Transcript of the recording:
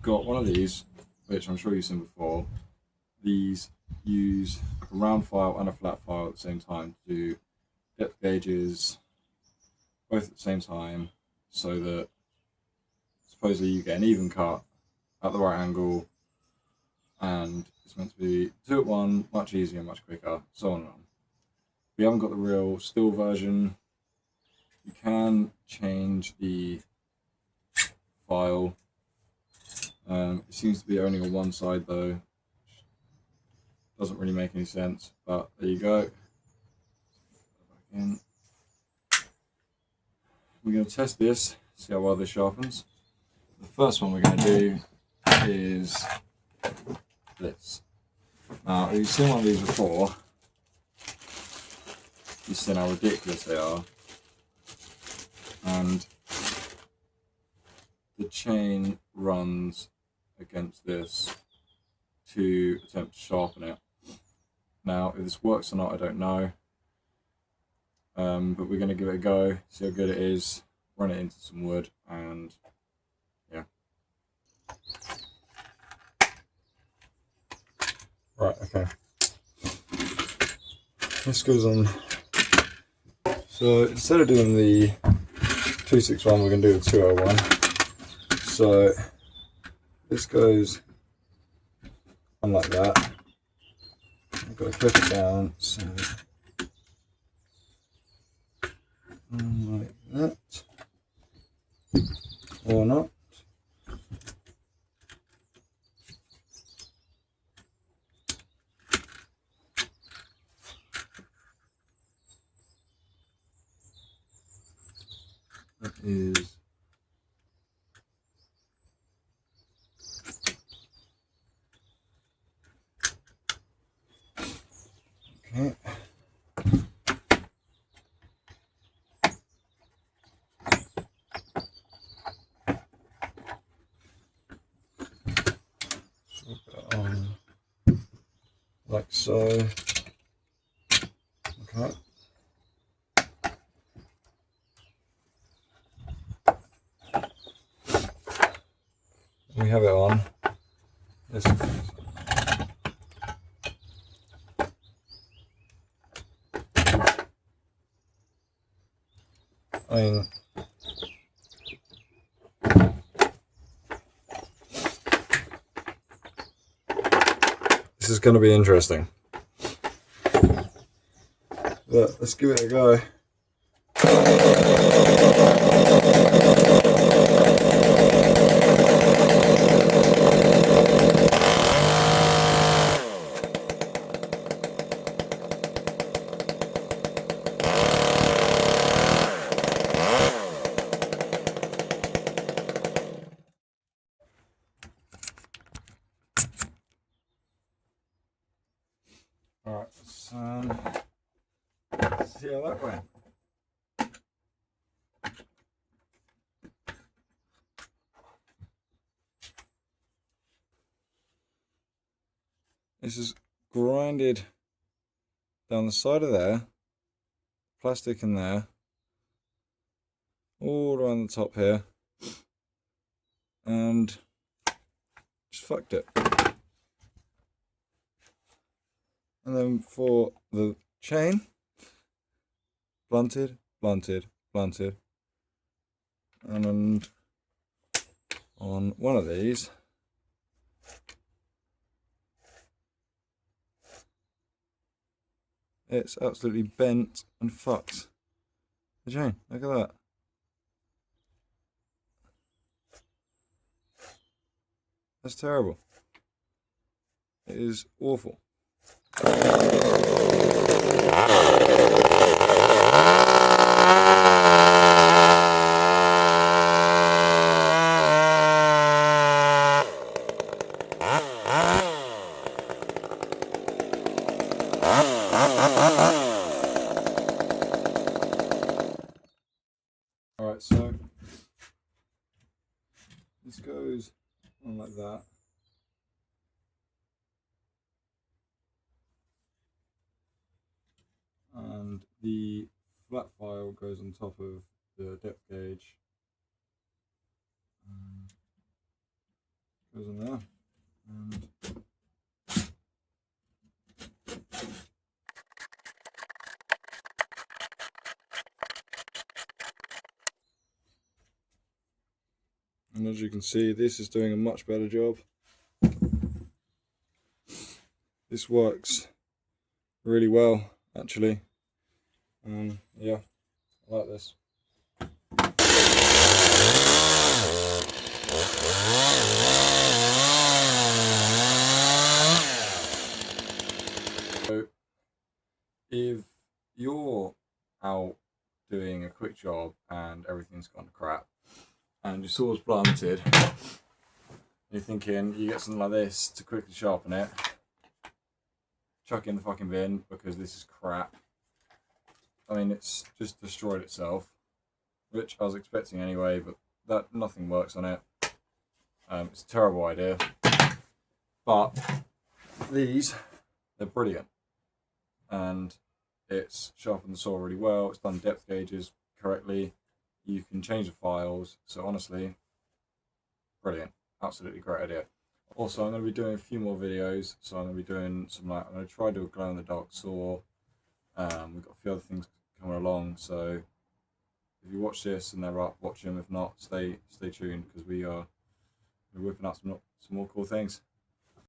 you've got one of these, which I'm sure you've seen before. These use like a round file and a flat file at the same time to do depth gauges both at the same time, so that supposedly you get an even cut at the right angle, and it's meant to be 2 at 1, much easier, much quicker, so on and on. We haven't got the real still version. You can change the file. It seems to be only on one side though, which doesn't really make any sense, but there you go. Again. We're going to test this, see how well this sharpens. The first one we're going to do is this. Now, if you've seen one of these before, you've seen how ridiculous they are. And the chain runs against this to attempt to sharpen it. Now, if this works or not, I don't know. But we're going to give it a go, see how good it is, run it into some wood, and yeah. Right, okay. This goes on. So instead of doing the 261, we're going to do the 201. So this goes on like that. I've got to clip it down, so like that, or not. That is okay. On like so. Okay. We have it on. This I mean, this is going to be interesting, but let's give it a go. Alright, let's see how that went. This is grinded down the side of there, plastic in there, all around the top here, and just fucked it. And then for the chain, blunted, blunted, blunted, and on one of these, it's absolutely bent and fucked the chain. Look at that. That's terrible. It is awful. Alright, so this goes on like that. And the flat file goes on top of the depth gauge. goes in there. And as you can see, this is doing a much better job. This works really well, actually. Yeah, I like this. So, if you're out doing a quick job and everything's gone to crap, and your saw's blunted, you're thinking you get something like this to quickly sharpen it, chuck it in the fucking bin because this is crap. I mean, it's just destroyed itself, which I was expecting anyway, but nothing works on it. It's a terrible idea. But these, they're brilliant. And it's sharpened the saw really well, it's done depth gauges correctly, you can change the files, so honestly, brilliant, absolutely great idea. Also, I'm going to be doing a few more videos, so I'm going to be doing some, I'm going to try to do a glow in the dark saw. We've got a few other things coming along, so if you watch this and they're up, watch them. If not, stay tuned, because we're whipping up some more cool things.